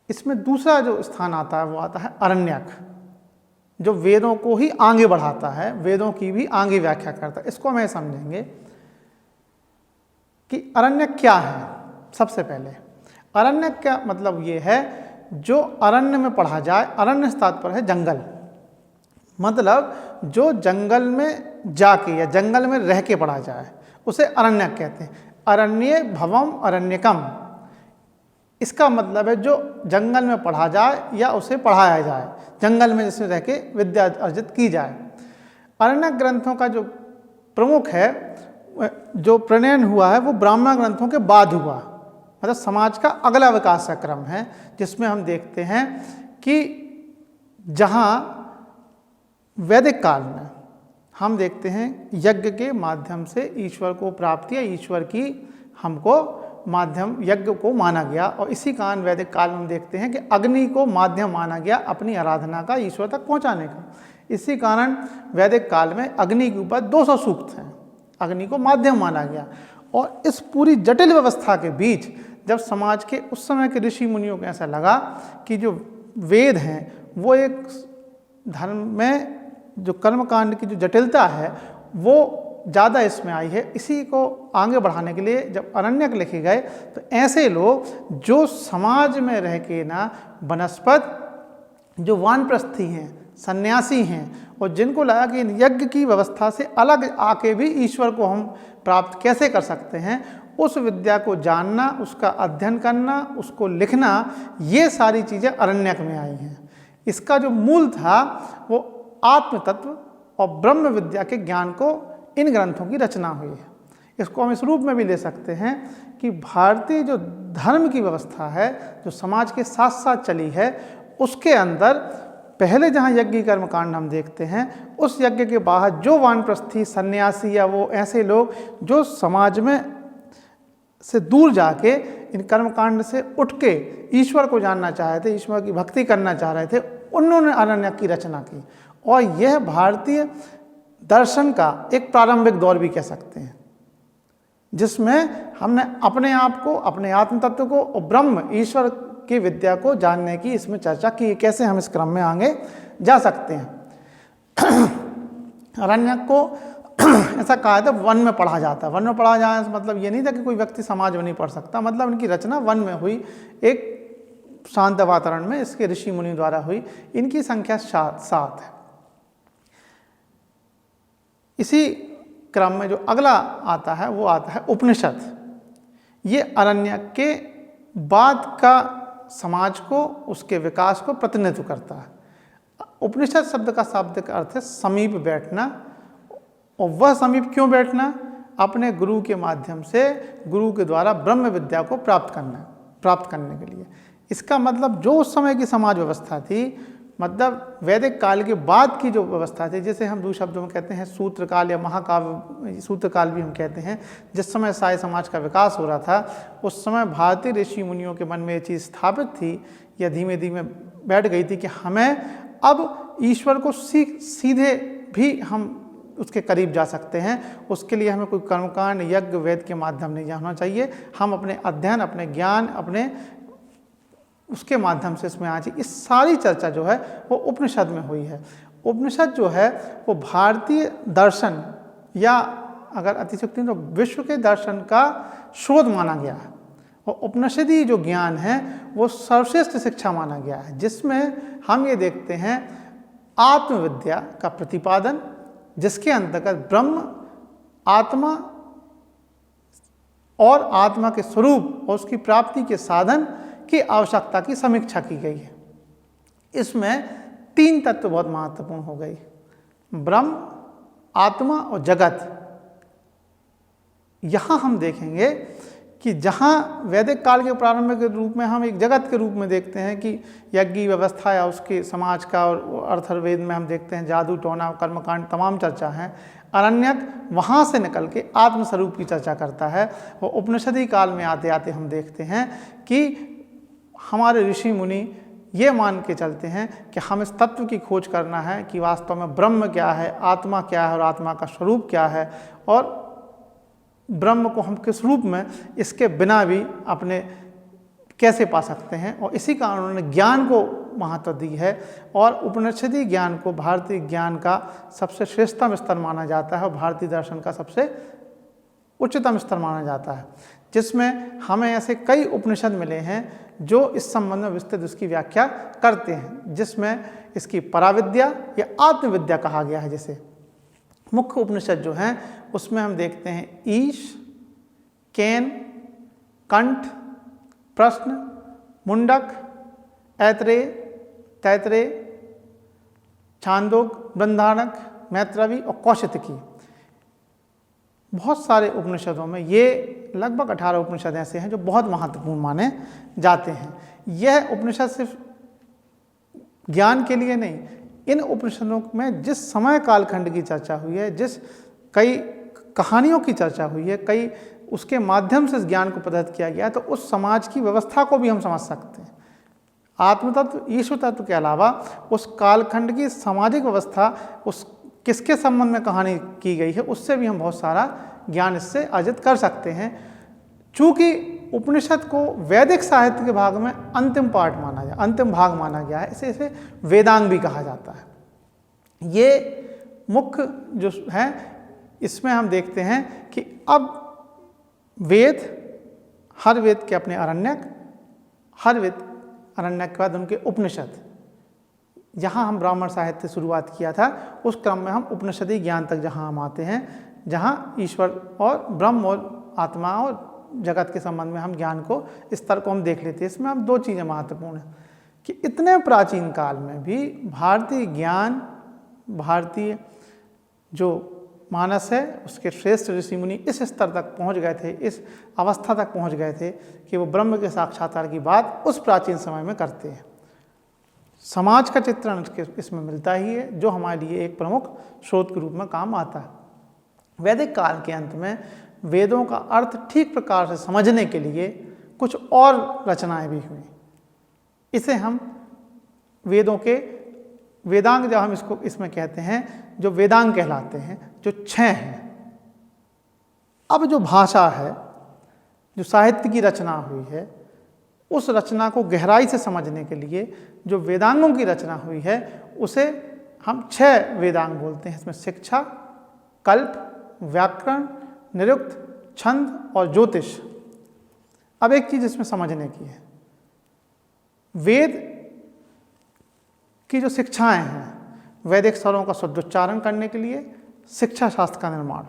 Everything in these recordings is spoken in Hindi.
इसमें दूसरा जो स्थान आता है वो आता है अरण्यक, जो वेदों को ही आगे बढ़ाता है, वेदों की भी आगे व्याख्या करता है। इसको हमें समझेंगे कि अरण्यक क्या है। सबसे पहले अरण्यक का मतलब ये है जो अरण्य में पढ़ा जाए। अरण्य से तात्पर्य है जंगल, मतलब जो जंगल में जाके या जंगल में रह के पढ़ा जाए उसे अरण्यक कहते हैं। अरण्ये भवम अरण्यकम, इसका मतलब है जो जंगल में पढ़ा जाए या उसे पढ़ाया जाए, जंगल में जिसमें रह के विद्या अर्जित की जाए। अरण्यक ग्रंथों का जो प्रमुख है, जो प्रणयन हुआ है वो ब्राह्मण ग्रंथों के बाद हुआ, मतलब समाज का अगला विकास का क्रम है, जिसमें हम देखते हैं कि जहाँ वैदिक काल में हम देखते हैं यज्ञ के माध्यम से ईश्वर को प्राप्ति या ईश्वर की हमको माध्यम यज्ञ को माना गया, और इसी कारण वैदिक काल में हम देखते हैं कि अग्नि को माध्यम माना गया अपनी आराधना का ईश्वर तक पहुंचाने का। इसी कारण वैदिक काल में अग्नि के ऊपर 200 सूक्त हैं, अग्नि को माध्यम माना गया। और इस पूरी जटिल व्यवस्था के बीच जब समाज के उस समय के ऋषि मुनियों को ऐसा लगा कि जो वेद हैं वो एक धर्म में जो कर्मकांड की जो जटिलता है वो ज़्यादा इसमें आई है, इसी को आगे बढ़ाने के लिए जब अरण्यक लिखे गए तो ऐसे लोग जो समाज में रह के ना वनस्पत, जो वानप्रस्थी हैं, सन्यासी हैं, और जिनको लगा कि यज्ञ की व्यवस्था से अलग आके भी ईश्वर को हम प्राप्त कैसे कर सकते हैं, उस विद्या को जानना, उसका अध्ययन करना, उसको लिखना, ये सारी चीज़ें अरण्यक में आई हैं। इसका जो मूल था वो आत्म तत्व और ब्रह्म विद्या के ज्ञान को इन ग्रंथों की रचना हुई है। इसको हम इस रूप में भी ले सकते हैं कि भारतीय जो धर्म की व्यवस्था है, जो समाज के साथ साथ चली है, उसके अंदर पहले जहाँ यज्ञ कर्मकांड हम देखते हैं, उस यज्ञ के बाहर जो वानप्रस्थी, सन्यासी या वो ऐसे लोग जो समाज में से दूर जाके इन कर्मकांड से उठ के ईश्वर को जानना चाह रहे थे, ईश्वर की भक्ति करना चाह रहे थे, उन्होंने अरण्यक की रचना की। और यह भारतीय दर्शन का एक प्रारंभिक दौर भी कह सकते हैं, जिसमें हमने अपने आप को, अपने आत्म तत्व को और ब्रह्म ईश्वर की विद्या को जानने की इसमें चर्चा की, कैसे हम इस क्रम में आगे जा सकते हैं। अरण्यक को ऐसा कहा था वन में पढ़ा जाता है। वन में पढ़ा जाने से मतलब ये नहीं था कि कोई व्यक्ति समाज में नहीं पढ़ सकता, मतलब इनकी रचना वन में हुई, एक शांत वातावरण में इसके ऋषि मुनि द्वारा हुई। इनकी संख्या 7 है। इसी क्रम में जो अगला आता है वो आता है उपनिषद। ये अरण्यक के बाद का समाज को, उसके विकास को प्रतिनिधित्व करता है। उपनिषद शब्द का शाब्दिक अर्थ है समीप बैठना, और वह समीप क्यों बैठना? अपने गुरु के माध्यम से, गुरु के द्वारा ब्रह्म विद्या को प्राप्त करने के लिए। इसका मतलब जो उस समय की समाज व्यवस्था थी, मतलब वैदिक काल के बाद की जो व्यवस्था थी, जिसे हम दूसरे शब्दों में कहते हैं सूत्र काल या महाकाव्य, सूत्र काल भी हम कहते हैं, जिस समय साय समाज का विकास हो रहा था, उस समय भारतीय ऋषि मुनियों के मन में ये चीज़ स्थापित थी या धीमे धीमे बैठ गई थी कि हमें अब ईश्वर को सीधे भी हम उसके करीब जा सकते हैं। उसके लिए हमें कोई कर्मकांड, यज्ञ, वेद के माध्यम नहीं जाना चाहिए। हम अपने अध्ययन, अपने ज्ञान, अपने उसके माध्यम से इसमें आना चाहिए। इस सारी चर्चा जो है वो उपनिषद में हुई है। उपनिषद जो है वो भारतीय दर्शन, या अगर अतिशयोक्ति तो विश्व के दर्शन का स्रोत माना गया है। और उपनिषदी जो ज्ञान है वो सर्वश्रेष्ठ शिक्षा माना गया है, जिसमें हम ये देखते हैं आत्मविद्या का प्रतिपादन, जिसके अंतर्गत ब्रह्म, आत्मा और आत्मा के स्वरूप और उसकी प्राप्ति के साधन की आवश्यकता की समीक्षा की गई है। इसमें 3 तत्व बहुत महत्वपूर्ण हो गई, ब्रह्म, आत्मा और जगत। यहाँ हम देखेंगे कि जहाँ वैदिक काल के प्रारंभ के रूप में हम एक जगत के रूप में देखते हैं कि यज्ञ व्यवस्था या उसके समाज का, और अर्थवेद में हम देखते हैं जादू, टोना, कर्मकांड, तमाम चर्चा हैं। अरण्यक वहाँ से निकल के आत्मस्वरूप की चर्चा करता है। वो उपनिषदी काल में आते आते हम देखते हैं कि हमारे ऋषि मुनि ये मान के चलते हैं कि हम इस तत्व की खोज करना है कि वास्तव में ब्रह्म क्या है, आत्मा क्या है और आत्मा का स्वरूप क्या है, और ब्रह्म को हम किस रूप में, इसके बिना भी अपने कैसे पा सकते हैं, और इसी कारण उन्होंने ज्ञान को महत्व दी है। और उपनिषदीय ज्ञान को भारतीय ज्ञान का सबसे श्रेष्ठतम स्तर माना जाता है और भारतीय दर्शन का सबसे उच्चतम स्तर माना जाता है, जिसमें हमें ऐसे कई उपनिषद मिले हैं जो इस संबंध में विस्तृत इसकी व्याख्या करते हैं, जिसमें इसकी पराविद्या या आत्मविद्या कहा गया है। जैसे मुख्य उपनिषद जो हैं उसमें हम देखते हैं ईश, केन, कंठ, प्रश्न, मुंडक, ऐतरेय, तैतरेय, छांदोग, बृहदारण्यक, मैत्रवी और कौशितकी। बहुत सारे उपनिषदों में ये लगभग 18 उपनिषद ऐसे हैं जो बहुत महत्वपूर्ण माने जाते हैं। यह उपनिषद सिर्फ ज्ञान के लिए नहीं, इन उपनिषदों में जिस समय कालखंड की चर्चा हुई है, जिस कई कहानियों की चर्चा हुई है, कई उसके माध्यम से इस ज्ञान को प्रदत्त किया गया है, तो उस समाज की व्यवस्था को भी हम समझ सकते हैं। आत्मतत्व, ईश्वर तत्व के अलावा उस कालखंड की सामाजिक व्यवस्था, उस किसके संबंध में कहानी की गई है, उससे भी हम बहुत सारा ज्ञान इससे अर्जित कर सकते हैं। चूँकि उपनिषद को वैदिक साहित्य के भाग में अंतिम भाग माना गया है, इसे वेदांग भी कहा जाता है। ये मुख्य जो है, इसमें हम देखते हैं कि अब वेद, हर वेद के अपने अरण्यक, हर वेद अरण्यक के बाद उनके उपनिषद, जहाँ हम ब्राह्मण साहित्य शुरुआत किया था उस क्रम में हम उपनिषदीय ज्ञान तक जहाँ हम आते हैं, जहाँ ईश्वर और ब्रह्म और आत्मा और जगत के संबंध में हम ज्ञान को, इस स्तर को हम देख लेते हैं। इसमें हम दो चीज़ें महत्वपूर्ण हैं कि इतने प्राचीन काल में भी भारतीय ज्ञान, भारतीय जो मानस है, उसके श्रेष्ठ ऋषि मुनि इस स्तर तक पहुंच गए थे, इस अवस्था तक पहुंच गए थे कि वो ब्रह्म के साक्षात्कार की बात उस प्राचीन समय में करते हैं। समाज का चित्रण इसमें मिलता ही है, जो हमारे लिए एक प्रमुख स्रोत के रूप में काम आता है। वैदिक काल के अंत में वेदों का अर्थ ठीक प्रकार से समझने के लिए कुछ और रचनाएं भी हुई। इसे हम वेदों के वेदांग, जब हम इसको इसमें कहते हैं, जो वेदांग कहलाते हैं, जो 6 हैं। अब जो भाषा है, जो साहित्य की रचना हुई है, उस रचना को गहराई से समझने के लिए जो वेदांगों की रचना हुई है, उसे हम 6 वेदांग बोलते हैं। इसमें शिक्षा, कल्प, व्याकरण, निरुक्त, छंद और ज्योतिष। अब एक चीज़ इसमें समझने की है, वेद की जो शिक्षाएं हैं, वैदिक स्वरों का शुद्धोच्चारण करने के लिए शिक्षा शास्त्र का निर्माण।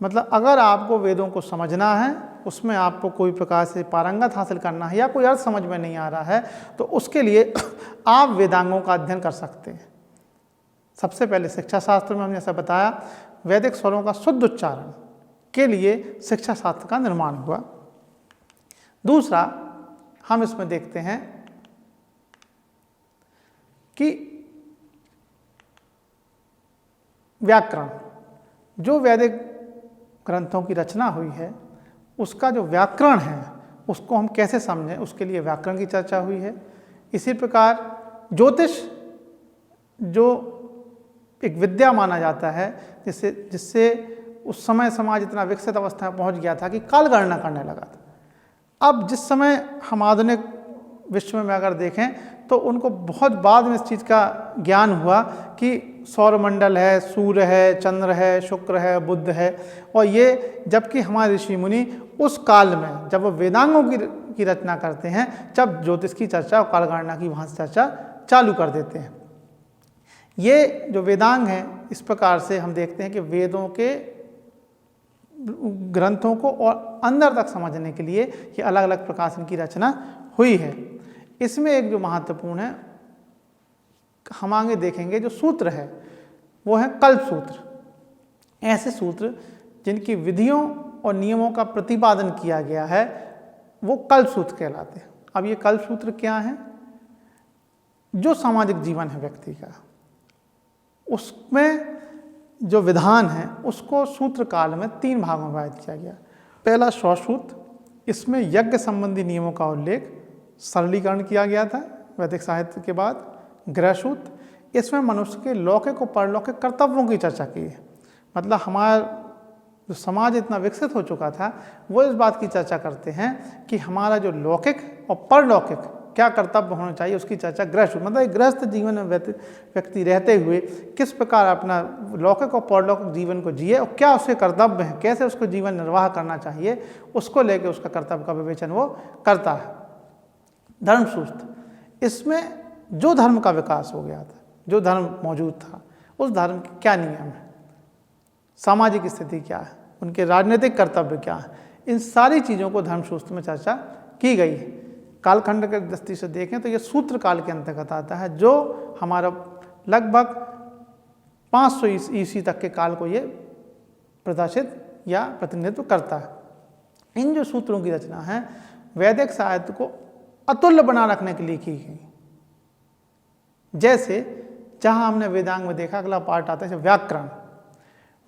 मतलब अगर आपको वेदों को समझना है, उसमें आपको कोई प्रकार से पारंगत हासिल करना है या कोई अर्थ समझ में नहीं आ रहा है, तो उसके लिए आप वेदांगों का अध्ययन कर सकते हैं। सबसे पहले शिक्षा शास्त्र में हमने ऐसा बताया, वैदिक स्वरों का शुद्ध उच्चारण के लिए शिक्षा शास्त्र का निर्माण हुआ। दूसरा, हम इसमें देखते हैं कि व्याकरण, जो वैदिक ग्रंथों की रचना हुई है, उसका जो व्याकरण है उसको हम कैसे समझें, उसके लिए व्याकरण की चर्चा हुई है। इसी प्रकार ज्योतिष, जो एक विद्या माना जाता है, जिससे उस समय समाज इतना विकसित अवस्था में पहुंच गया था कि काल गणना करने लगा था। अब जिस समय हम आधुनिक विश्व में अगर देखें तो उनको बहुत बाद में इस चीज़ का ज्ञान हुआ कि सौरमंडल है, सूर्य है, चंद्र है, शुक्र है, बुध है, और ये जबकि हमारे ऋषि मुनि उस काल में जब वो वेदांगों की रचना करते हैं, जब ज्योतिष की चर्चा और कालगणना की वहाँ से चर्चा चालू कर देते हैं। ये जो वेदांग हैं, इस प्रकार से हम देखते हैं कि वेदों के ग्रंथों को और अंदर तक समझने के लिए ये अलग अलग प्रकार से इनकी रचना हुई है। इसमें एक जो महत्वपूर्ण है, हम आगे देखेंगे, जो सूत्र है वो है कल्प सूत्र। ऐसे सूत्र जिनकी विधियों और नियमों का प्रतिपादन किया गया है, वो कल्प सूत्र कहलाते हैं। अब ये कल्प सूत्र क्या है? जो सामाजिक जीवन है व्यक्ति का, उसमें जो विधान है उसको सूत्र काल में 3 भागों में विभाजित किया गया। पहला सौसूत्र, इसमें यज्ञ संबंधी नियमों का उल्लेख, सरलीकरण किया गया था वैदिक साहित्य के बाद। गृहसूत्र, इसमें मनुष्य के लौकिक और परलौकिक कर्तव्यों की चर्चा की है। मतलब हमारा जो समाज इतना विकसित हो चुका था, वो इस बात की चर्चा करते हैं कि हमारा जो लौकिक और परलौकिक क्या कर्तव्य होना चाहिए उसकी चर्चा गृहस्थ, मतलब एक गृहस्थ जीवन में व्यक्ति रहते हुए किस प्रकार अपना लौकिक और परलौकिक जीवन को जिए और क्या उसके कर्तव्य हैं, कैसे उसको जीवन निर्वाह करना चाहिए, उसको लेकर उसका कर्तव्य का विवेचन वो करता है। धर्मसूत्र, इसमें जो धर्म का विकास हो गया था, जो धर्म मौजूद था, उस धर्म के क्या नियम है, सामाजिक स्थिति क्या है, उनके राजनीतिक कर्तव्य क्या है, इन सारी चीज़ों को धर्मसूत्र में चर्चा की गई है। कालखंड के दृष्टि से देखें तो ये सूत्र काल के अंतर्गत आता है, जो हमारा लगभग 500 ईस्वी तक के काल को ये प्रदर्शित या प्रतिनिधित्व करता है। इन जो सूत्रों की रचना है वैदिक साहित्य को अतुल्य बना रखने के लिए की गई। जैसे जहाँ हमने वेदांग में देखा, अगला पार्ट आता है व्याकरण।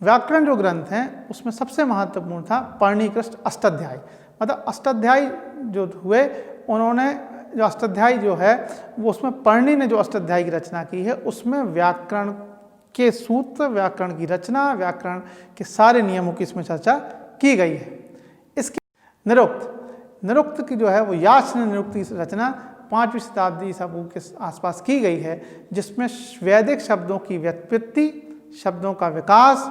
व्याकरण जो ग्रंथ हैं उसमें सबसे महत्वपूर्ण था पर्णिकृष्ट अष्टाध्यायी, मतलब अष्टाध्यायी जो हुए उन्होंने जो अष्टाध्यायी जो है वो उसमें पर्णी ने जो अष्टाध्यायी की रचना की है उसमें व्याकरण के सूत्र, व्याकरण की रचना, व्याकरण के सारे नियमों की इसमें चर्चा की गई है। इसके निरुक्त की जो है वो याचन निरुक्ति की रचना 5वीं शताब्दी ईसा पूर्व के आसपास की गई है, जिसमें वैदिक शब्दों की व्युत्पत्ति, शब्दों का विकास,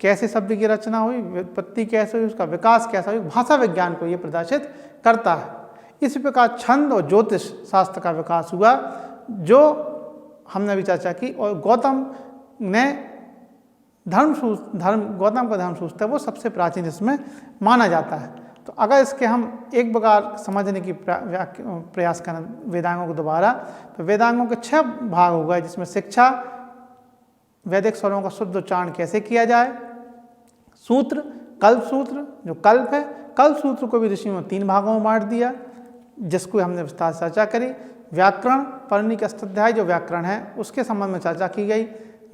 कैसे शब्द की रचना हुई, व्युत्पत्ति कैसे हुई, उसका विकास कैसा हुई, भाषा विज्ञान को ये प्रदर्शित करता है। इसी प्रकार छंद और ज्योतिष शास्त्र का विकास हुआ, जो हमने भी चर्चा की, और गौतम ने गौतम का धर्मसूत्र वो सबसे प्राचीन इसमें माना जाता है। तो अगर इसके हम एक बार समझने की प्रयास करें वेदांगों को दोबारा, तो वेदांगों के 6 भाग हो गए, जिसमें शिक्षा, वैदिक स्वरों का शुद्ध उच्चारण कैसे किया जाए, सूत्र, कल्प सूत्र जो कल्प है, कल्प सूत्र को भी ऋषियों में 3 भागों में बांट दिया, जिसको हमने विस्तार से चर्चा करी। व्याकरण, पर्णिक अष्टाध्यायी जो व्याकरण है उसके संबंध में चर्चा की गई,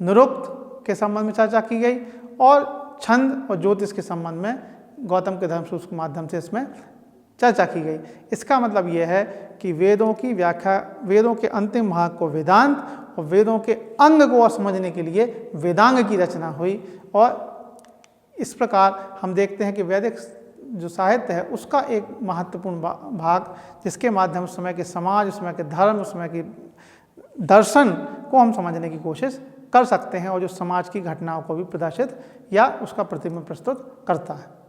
निरुक्त के संबंध में चर्चा की गई, और छंद और ज्योतिष के संबंध में गौतम के धर्मसूत्र के माध्यम से इसमें चर्चा की गई। इसका मतलब यह है कि वेदों की व्याख्या, वेदों के अंतिम भाग को वेदांत और वेदों के अंग को समझने के लिए वेदांग की रचना हुई। और इस प्रकार हम देखते हैं कि वैदिक जो साहित्य है उसका एक महत्वपूर्ण भाग, जिसके माध्यम उस समय के समाज, उस समय के धर्म, उस समय के दर्शन को हम समझने की कोशिश कर सकते हैं, और जो समाज की घटनाओं को भी प्रदर्शित या उसका प्रतिबिंब प्रस्तुत करता है।